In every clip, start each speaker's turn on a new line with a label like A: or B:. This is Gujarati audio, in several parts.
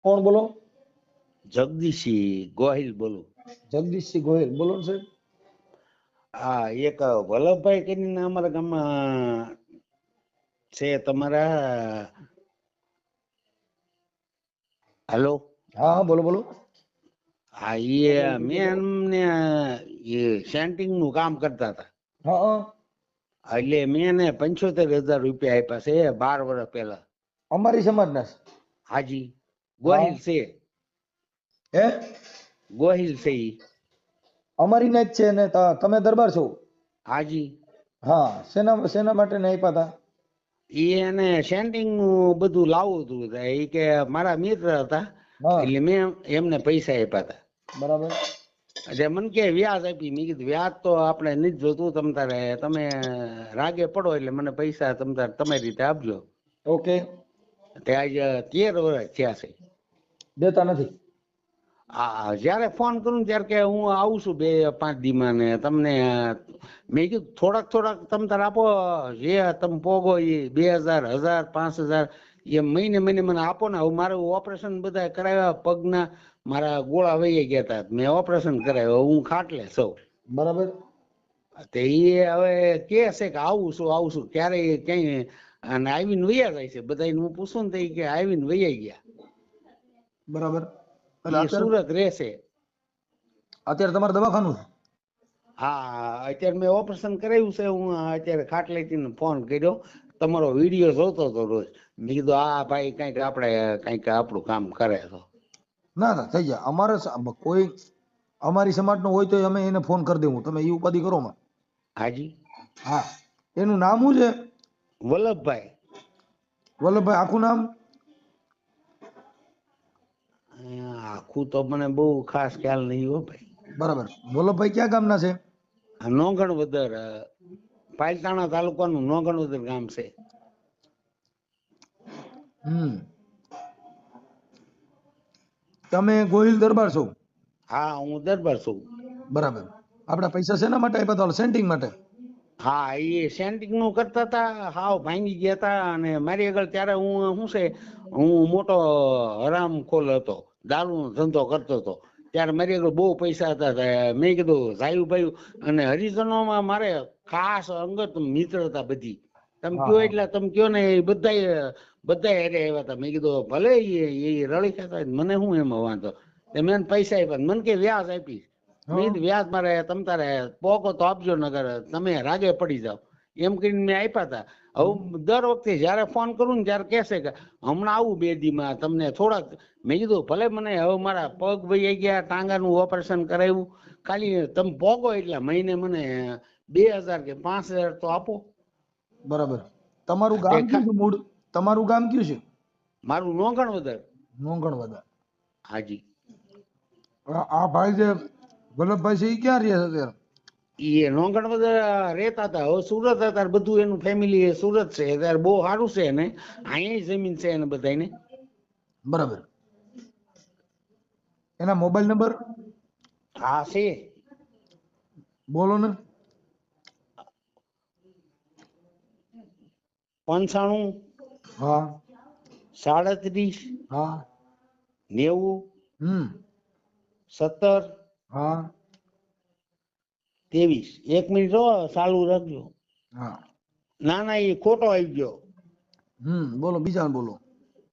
A: કોણ બોલો?
B: જગદીશસિંહ ગોહિલ બોલું.
A: જગદીશસિંહ ગોહિલ બોલો ને સાહેબ.
B: હા, એક વલ્લભભાઈ કરીને અમારા ગામમાં છે તમારા. હેલો.
A: હા હા બોલો બોલો.
B: હા, મેં એમને સેન્ટિંગ નું કામ કરતા હતા.
A: હા હા.
B: એટલે મેં એને 75,000 રૂપિયા આપ્યા છે 12 વર્ષ પહેલા.
A: અમારી સમાજના છે?
B: હાજી.
A: હા.
B: ગોહિલ છે.
A: હે?
B: ગોહિલ છે ઈ.
A: અમારી ના જ છે ને તમે દરબાર છો?
B: હાજી.
A: હા, શેના માટે ને આપ્યા હતા?
B: એને સેન્ટિંગ નું બધું લાવવું હતું એ કે મારા મિત્ર હતા.
A: હા
B: એટલે મેં એમને પૈસા આપ્યા હતા.
A: બરાબર.
B: એટલે મને કે વ્યાજ આપી. મેં કીધું વ્યાજ તો આપણે નથી જોતું, તમે રાગે પડો એટલે મને પૈસા તમારી રીતે આપજો.
A: ઓકે.
B: તે આજે 13 વર્ષ થયા છે.
A: દેતા નથી?
B: હા, જયારે ફોન કરું ત્યારે કે હું આવું છું 2-5 દીમાં ને તમને મેં કીધું થોડાક તમ આપો, જે તમે પોગો એ 2,000, 1,000, 5,000 એ મહિને મને આપો ને. હવે મારું ઓપરેશન બધા કરાવ્યા પગના, મારા ગોળા વહી ગયા હતા, મેં ઓપરેશન કરાવ્યો, હું ખાટલે સૌ.
A: બરાબર.
B: તે એ હવે કે છે કે આવું છું ક્યારે ક્યાંય, અને આવીને વૈયા જાય છે. બધા હું પૂછું ને કે આવીને વૈયા ગયા.
A: બરાબર.
B: એ સુરત રહેશે.
A: અત્યારે તમારે દવાખાનું?
B: હા, અત્યારે મેં ઓપરેશન કરાવ્યું છે. હું અત્યારે ખાટલેથી ફોન કર્યો, તમારો વિડીયો જોતો હતો રોજ. મેં કીધું આ ભાઈ કઈક આપણું કામ કરે તો.
A: ના ના થઈ જાય. કોઈ અમારી સમાજનો હોય તો અમે એને ફોન કરી દેવું, તમે એ ઉપાધિ કરો માં.
B: હાજી.
A: હા, એનું નામ શું છે?
B: વલ્લભભાઈ.
A: વલ્લભભાઈ આખું નામ?
B: આખું તો મને બહુ ખાસ ખ્યાલ નહીં હો ભાઈ.
A: બરાબર. વલ્લભભાઈ ક્યાં ગામના છે?
B: નોગણવદર, પાલિતાણા તાલુકાનું નોગણવદર ગામ છે.
A: તમે ગોહિલ દરબાર છો?
B: હા, હું દરબાર છું.
A: બરાબર. આપડા પૈસા શેના માટે આપ્યા હતા? સેન્ટિંગ માટે?
B: હા, એ સેન્ટિંગ નું કરતા હતા, હાવ ભાંગી ગયા હતા. અને મારી આગળ ત્યારે હું મોટો હરામખોર હતો, દારૂ ધંધો કરતો હતો. ત્યારે મારી આગળ બહુ પૈસા હતા. મેં કીધું સાયુભાઈ અને હરિજનોમાં મારે ખાસ અંગત મિત્રતા બધી. તમે
A: હા
B: કયો
A: હા
B: એટલે તમે કયો ને એ બધા હેરે આવ્યા હતા. મેં કીધું ભલે એ રળી ખાતા મને શું એમાં વાંધો. મેં પૈસા આપ્યા, મને કે વ્યાજ આપીશ. મેં કીધું વ્યાજ મારે તારે પોકો તો આપજો, નગર તમે રાગે પડી જાઓ. એમ કરીને મેં આપ્યા હતા. હવે દર વખતે જયારે ફોન કરું ને ત્યારે કહેશે કે હમણાં આવું 2 દીમાં તમને થોડાક. મેં કીધું ભલે મને હવે મારા પગ વહી ગયા, ટાંગાનું ઓપરેશન કરાવ્યું, ખાલી તમે પોગો એટલે મહિને મને 2,000 કે 5,000 તો આપો.
A: બરાબર. તમારું
B: તે
A: ગામ કયું છે? મૂળ તમારું ગામ કયું છે?
B: મારું નોગણવદર.
A: નોંગણવદા.
B: હાજી.
A: આ ભાઈ જે વલ્લભભાઈ છે એ ક્યાં રહે છે અત્યારે?
B: એ નોંગણવદર રહેતા હતા. હવે સુરત હતા, બધું એનું ફેમિલી સુરત છે. ત્યારે બહુ સારું છે એને, અહીંયા જમીન છે એને બધાને.
A: બરાબર. એના મોબાઈલ નંબર?
B: હા છે.
A: બોલો ને.
B: 95
A: હા
B: 37
A: હા
B: 90 17
A: હા
B: 23. 1 મિનિટ ચાલુ રાખજો.
A: હા.
B: ના એ ખોટો આવી ગયો.
A: બોલો બીજા બોલો.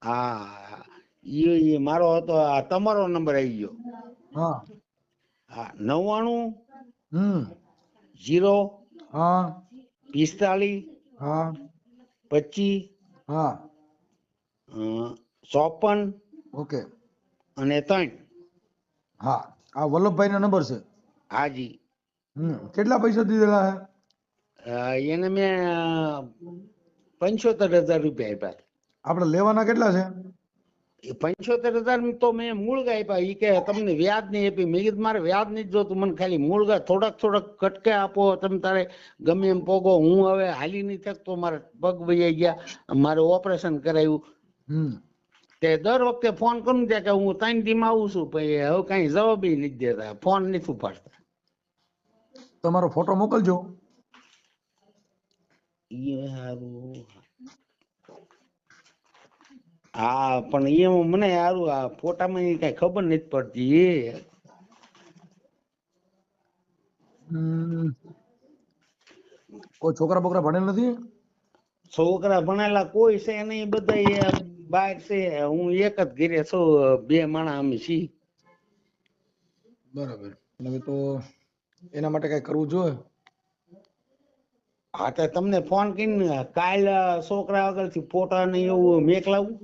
B: હા, એ મારો હતો, આ તમારો નંબર આવી ગયો.
A: હા.
B: હા, 99
A: હમ
B: 0
A: હા
B: 45
A: હા
B: 25
A: હા
B: 54
A: ઓકે.
B: અને 3.
A: હા, આ વલ્લભભાઈ ના નંબર છે.
B: હાજી.
A: કેટલા પૈસા દીધેલા હે?
B: એને મેં 75,000 રૂપિયા આપ્યા.
A: આપણે લેવાના કેટલા છે?
B: એ 75,000 તો મેં મૂળગા આપ્યા. એ કે તમને વ્યાજ નહીં આપી. મેં કીધું મારે વ્યાજ નહીં જોતું, મને ખાલી મૂળગા થોડાક કટકે આપો. તમે તારે ગમે એમ પોગો. હું હવે હાલી નહીં શકતો, મારે પગ વહી ગયા, મારે ઓપરેશન કરાવ્યું. તે દર વખતે ફોન કરું ત્યાં કે હું 3 દીમાં આવું છું. પછી હવે કઈ જવાબ નથી દેતા, ફોન નથી ઉપાડતા.
A: તમારો ફોટો મોકલજો.
B: હા પણ એમાં મને સારું આ ફોટામાં ઈ કઈ ખબર નથી પડતી એ
A: કોઈ છોકરા બોકરા ભણેલ નથી?
B: છોકરા ભણેલા કોઈ છે નહીં, બધા બહાર છે. હું એક જ ઘરે છું, બે માણસ અમે છીએ.
A: બરાબર. હવે તો એના માટે કઈ કરવું જોઈએ.
B: હા તો તમને ફોન કરીને કાલ છોકરા આગળથી ફોટા ને એવું મેકલાવું.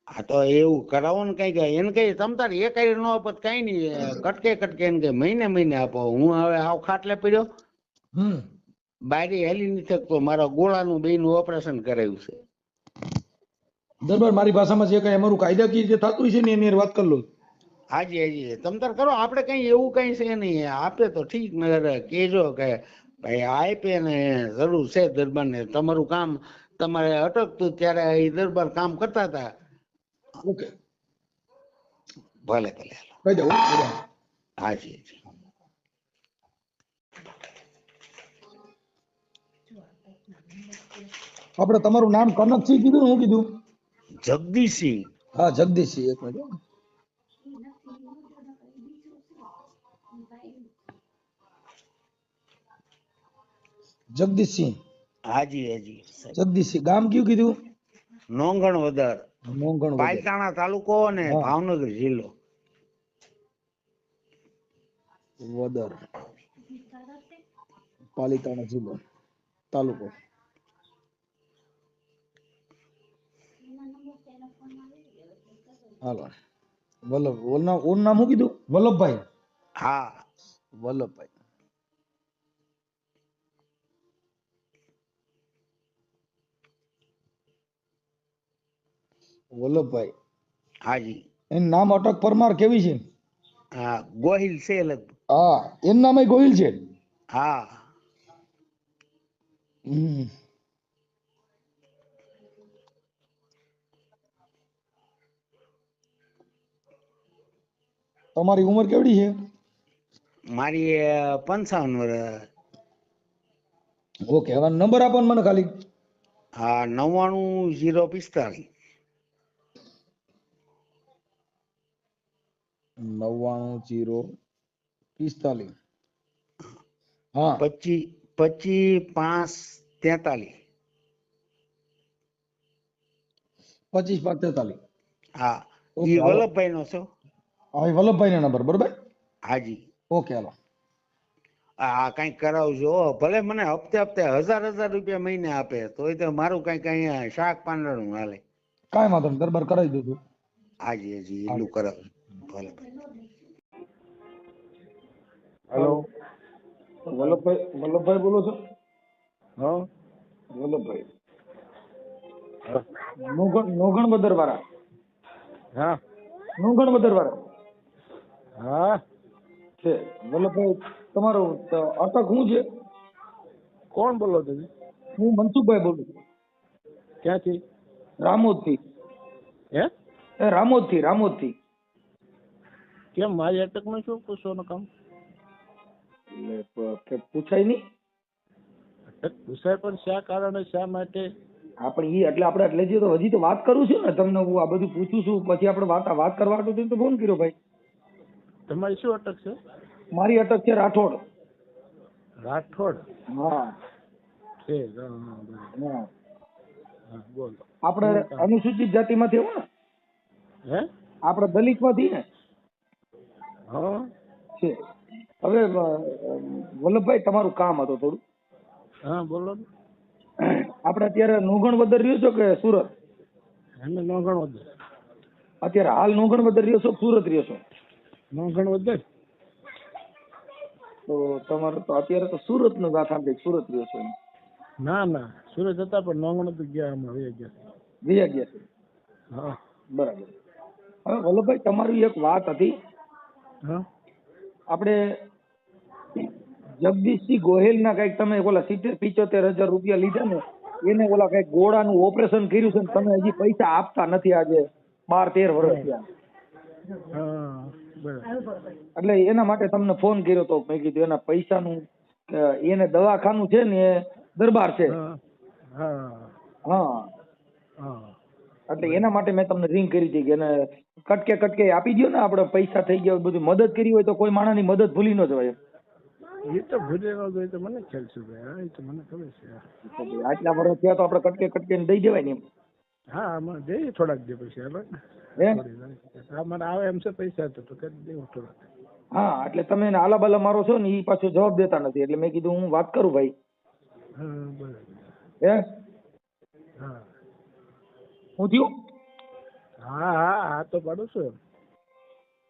B: હા તો એવું કરાવો ને કઈક એને કઈ તમ તારે એ કઈ ન આપત કઈ નહીં, કટકે કટકે એને કઈ મહિને મહિને આપો. હું હવે આવ ખાટલે પડ્યો, બારી હેલી નથી શકતો, મારા ગોળાનું બેયનું ઓપરેશન કરાવ્યું છે.
A: દરબાર મારી ભાષામાં જે કઈ અમારું કાયદાકીય જે થતું છે ને એની હારે વાત કરી લો.
B: હાજી હાજી તમ તાર કરો, આપડે કઈ એવું કઈ છે નહીં. આપે તો ઠીક નગર કેજો કે ભાઈ આપે ને જરૂર છે દરબાર ને, તમારું કામ તમારે અટકતું ત્યારે એ દરબાર કામ કરતા હતા.
A: ઓકે,
B: ભલે ભલે
A: કહી દઉં.
B: હાજી હાજી.
A: આપણે તમારું નામ કનકસિંહ કીધું ને હું કીધું?
B: જગદીશસિંહ.
A: હા જગદીશસિંહ, એક મિનિટ. જગદીશસિંહ.
B: હાજી હાજી.
A: જગદીશસિંહ. ગામ કયું કીધું?
B: નોંગણ વદર,
A: મોંઘણ વગર.
B: પાલતાણા તાલુકો અને
A: હા.
B: ભાવનગર જિલ્લો.
A: વદર, પાલીતાણા જિલ્લો, તાલુકો. હાલો. ઓનું નામ શું કીધું? વલ્લભભાઈ.
B: હા.
A: વલ્લભભાઈ. વલ્લભભાઈ.
B: હાજી.
A: એનું નામ અટક પરમાર કેવી છે?
B: હા ગોહિલ છે લગભગ.
A: હા એનું નામ ગોહિલ છે.
B: હા.
A: તમારી ઉંમર કેવડી છે?
B: મારી 55 વર્ષ.
A: ઓકે, હવે નંબર આપો ને મને ખાલી.
B: હા 99 045.
A: 99 045. હા
B: 25 25 5 43.
A: 25 5 43.
B: હા
A: ઓકે
B: ઈ
A: હાલો.
B: વલ્લભભાઈ નો છો.
A: હા વલ્લભભાઈ નો નંબર બરોબર.
B: હાજી.
A: ઓકે હાલો.
B: હા કઈક કરાવજો હો. ભલે મને હપ્તે હપ્તે 1000 રૂપિયા મહિને આપે તોય તો મારું કઈક અહીંયા શાક પાંદડું હાલે.
A: કાંઈ વાંધો નહીં, દરબાર કરાવી દઉં છું.
B: હાજી હાજી એટલું કરાવજો. ભલે ભલે.
A: હેલો, વલ્લભભાઈ બોલો છો?
C: હા
A: વલ્લભભાઈ નોગણ બદર વાળા.
C: હા
A: નોગણ બદર વાળા
C: હા
A: છે. વલ્લભભાઈ તમારું અટક શું છે?
C: કોણ બોલો તમે?
A: હું મનસુખભાઈ બોલું છું,
C: ક્યાંથી?
A: રામોદ થી.
C: હે
A: રામોદ થી.
C: કેમ મારી અટકમાં શું પૂછવાનું કામ?
A: એટલે પૂછાય નહીં.
C: અટક પૂછાય પણ શા કારણે, શા માટે?
A: હા પણ ઈ એટલે આપણે એટલે જે તો હજી તો વાત કરું છું ને તમને, હું આ બધું પૂછું છું પછી આપણે વાત કરવા તો ફોન કર્યો ભાઈ.
C: તમારી શું અટક છે?
A: મારી અટક છે રાઠોડ.
C: રાઠોડ.
A: હા
C: ઠીક. હા હા બરાબર.
A: હા.
C: હા બોલો.
A: આપણે અનુસૂચિત જાતિમાંથી હો ને?
C: હે
A: આપણે દલિતમાંથી ને
C: હા
A: છે. હવે વલ્લભભાઈ તમારું કામ હતું થોડું.
C: હા બોલો ને.
A: આપણે અત્યારે નોગણ બદર રહ્યો છો કે સુરત?
C: અમે નોંધણ વધે.
A: અત્યારે હાલ નોગણ બદર રહ્યો છો, સુરત રહ્યો છો?
C: નોંધણ વધે.
A: તો તમારે તો અત્યારે તો સુરત નું વાત સાંભળી, સુરત રહ્યો છો એમ.
C: ના ના સુરત હતા પણ નોંધણ તો ગયા અમે વહી ગયા.
A: ગયા છે.
C: હા
A: બરાબર. હવે વલ્લભભાઈ તમારી એક વાત હતી.
C: હા
A: આપણે જગદીશસિંહ ગોહિલ ના કઈક તમે ઓલા 70-75 હજાર રૂપિયા લીધા ને, એને ઓલા કઈક ગોળાનું ઓપરેશન કર્યું છે ને તમે હજી પૈસા આપતા નથી આજે 12-13 વર્ષ થયા.
C: હા બરાબર.
A: એટલે એના માટે તમને ફોન કર્યો હતો. મેં કીધું એના પૈસાનું એને દવાખાનું છે ને એ દરબાર છે.
C: હા હા
A: હા
C: હા
A: એટલે એના માટે મેં તમને રિંગ કરી હતી કે એને કટકે કટકે આપી દો ને, આપણે પૈસા થઈ ગયા બધું મદદ કરી હોય તો કોઈ માણસની મદદ ભૂલી ન જવાય.
C: એ તો ભૂલેલો તો એ તો મને ખ્યાલ છે ભાઈ. હા એ તો મને ખબર છે.
A: આટલા વર્ષ થયા તો આપણે કટકે કટકે દઈ દેવાય ને એમ.
C: હા આમાં દે થોડાક દે પૈસા હાલો
A: હે
C: હા મને આવે એમ છે પૈસા તો કરી દેવું થોડાક.
A: હા એટલે તમે એને આલા બાલા મારો છો ને એ પાછો જવાબ દેતા નથી એટલે મેં કીધું હું વાત કરું ભાઈ.
C: હા બરાબર.
A: હે
C: હા
A: હું થયું
C: હા હા હા તો પાડું છું.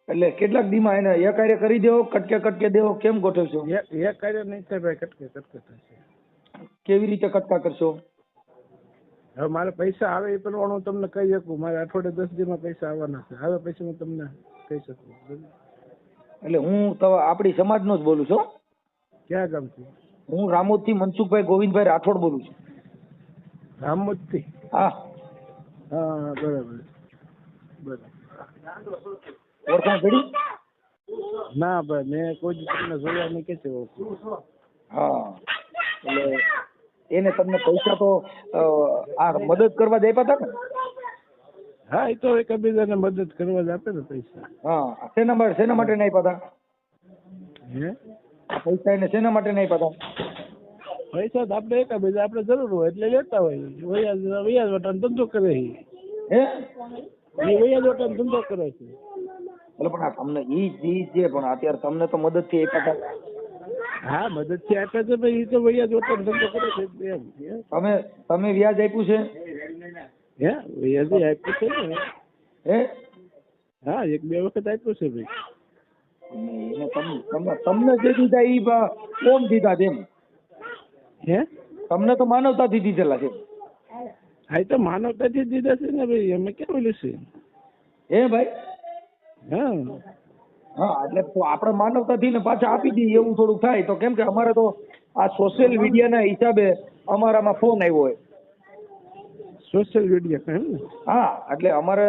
A: એટલે કેટલાક દીમાં એને એકારે કરી દેવો કટકે કટકે દેવો કેમ ગોઠવશો?
C: એક કાર્ય નહીં થાય ભાઈ, કટકે કટકે થશે.
A: કેવી રીતે કટકા કરશો?
C: હવે મારે પૈસા આવે એ પ્રમાણે હું તમને કહી શકું. મારે અઠવાડિયે 10 દીમાં પૈસા આવવાના છે. આવે પછી હું તમને કહી શકું.
A: એટલે હું તો આપણી સમાજનો જ બોલું છું.
C: ક્યાં ગામથી?
A: હું રામોદથી મનસુખભાઈ ગોવિંદભાઈ રાઠોડ બોલું છું.
C: રામોદથી?
A: હા
C: હા બરાબર બરાબર.
A: ઓળખાણ પડી?
C: ના ભાઈ મેં કોઈ દી તમને જોયા નહીં, કે છે ઓળખું.
A: હા એટલે એને તમને પૈસા તો આ મદદ કરવા જ આપ્યા હતા ને?
C: હા એ તો એકબીજાને મદદ કરવા જ આપે ને પૈસા.
A: હા શેના માટે નહીં આપ્યા હતા?
C: હે
A: પૈસા એને શેના માટે નહીં આપ્યા હતા?
C: પૈસા તો આપણે એકબીજા આપણે જરૂર હોય એટલે લેતા હોય. વ્યાજ વટાણ ધંધો કરે છે.
A: હે
C: એ વ્યાજ વટાણ ધંધો કરે છે.
A: એટલે પણ આ તમને ઈ છે પણ અત્યારે તમને તો મદદ થી આપ્યા હતા.
C: હા મદદ થી આપ્યા છે ભાઈ. એ તો વ્યાજ વટાણ ધંધો કરે છે એમ.
A: તમે વ્યાજ આપ્યું છે?
C: હે વ્યાજ આપ્યું છે ને?
A: હે
C: હા 1-2 વખત આપ્યું છે ભાઈ.
A: તમને જે દીધા ઈ કોમ દીધા તેમ?
C: હે
A: તમને તો માનવતાથી દીધેલા છે.
C: હા એ તો માનવતાથી દીધા છે ને ભાઈ. અમે કેમ બોલ્યું છે?
A: હે ભાઈ?
C: હા
A: હા એટલે તો આપણે માનવતાથી ને પાછા આપી દઈએ એવું થોડુંક થાય તો. કેમ કે અમારે તો આ સોશિયલ મીડિયાના હિસાબે અમારામાં ફોન આવ્યો હોય.
C: સોશિયલ મીડિયા એમ ને?
A: હા એટલે અમારે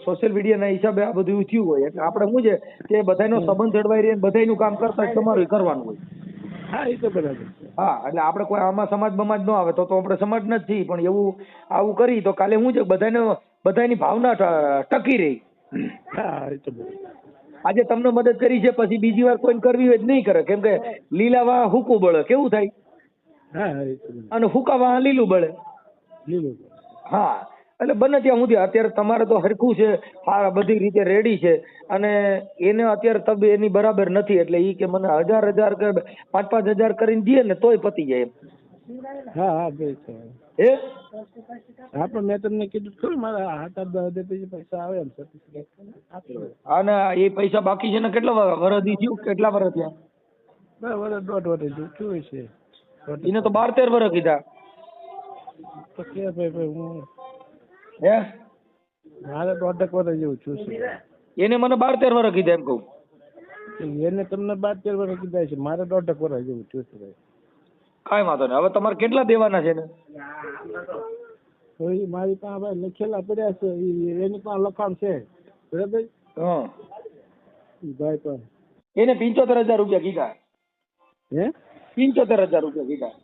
A: સોશિયલ મીડિયાના હિસાબે આ બધું થયું હોય એટલે આપણે શું છે કે બધાનો સંબંધ જળવાઈ રહે, બધાનું કામ કરતા તમારું કરવાનું હોય.
C: હા એ તો બરાબર છે.
A: હા એટલે આપણે કોઈ આમાં સમાજ બમાજ ન આવે તો આપણે સમાજના જ છીએ, પણ એવું આવું કરી તો કાલે શું છે બધાની ભાવના ટકી રહી.
C: હા એ તો બરાબર.
A: આજે તમને મદદ કરી છે પછી બીજી વાર કોઈને કરવી હોય નહીં કરે. કેમ કે લીલાવા હુકું બળે કેવું થાય,
C: હા એ તો બરાબર.
A: અને હુકાવા લીલું બળે.
C: લીલું.
A: હા એટલે બને ત્યાં સુધી અત્યારે તમારે તો હરખું છે, આ બધી રીતે રેડી છે, અને એને અત્યારે તબ એની બરાબર નથી એટલે ઈ કે મને 1000 કે 5-5 હજાર કરીને દે ને તોય પતી જાય એમ.
C: હા હા ભાઈ છે.
A: હે
C: હા પણ મેં તમને કીધું ખરું મારા હાથ દે પછી પૈસા આવે એમ સર્ટિફિકેટ આપી.
A: અને એ પૈસા બાકી છે ને કેટલા વરસ થયું? કેટલા વરસ થયા?
C: બરાબર 1.5 વર્ષ થયું છે.
A: એને તો 12-13 વરસ કીધા.
C: તો કે ભાઈ હું
A: હે
C: મારે 1.5 વર્ષ જેવું છું છે.
A: એને મને 12-13 વરસ કીધા એમ કહું.
C: એને તમને 12-13 વર્ષ કીધા છે. મારે 1.5 વર્ષ જેવું છું છે ભાઈ.
A: કાંઈ વાંધો નહીં. હવે તમારે કેટલા દેવાના છે ને?
C: તો એ મારી પાસે ભાઈ લખેલા પડ્યા છે. એની પાસે લખાણ છે બરાબર.
A: હા
C: ભાઈ પણ
A: એને 75,000 રૂપિયા કીધા.
C: હે
A: 75,000 રૂપિયા કીધા.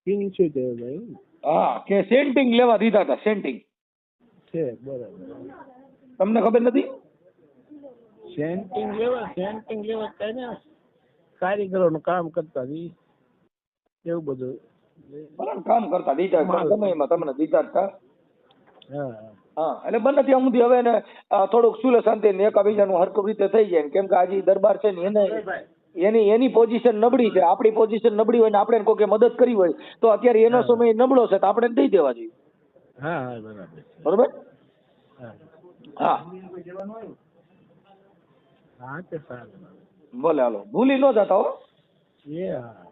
C: 75 ભાઈ
A: હા કે સેન્ટિંગ લેવા દીધા હતા. સેન્ટિંગ
C: છે બરાબર.
A: તમને ખબર નથી?
C: સેન્ટિંગ લેવા કઈ ને કારીગરોનું કામ કરતા ઈ એવું બધું.
A: બરાબર કામ કરતા દીધા સમયમાં તમને દીધા હતા.
C: હા
A: હા એટલે બને ત્યાં સુધી હવે એને થોડુંક સુલે શાંતિ ને એકાબીજાનું હરકું રીતે થઈ જાય. કેમ કે આજે દરબાર છે ને એની પોઝિશન નબળી છે, આપણી પોઝિશન નબળી હોય ને આપણે કોઈ મદદ કરી હોય તો અત્યારે એનો સમય નબળો છે તો આપણે દઈ દેવા જોઈએ.
C: હા હા બરાબર
A: બરોબર.
C: હા
A: હા
C: હા તે સારું.
A: ભલે હાલો ભૂલી ન જતા હો.
C: એ હા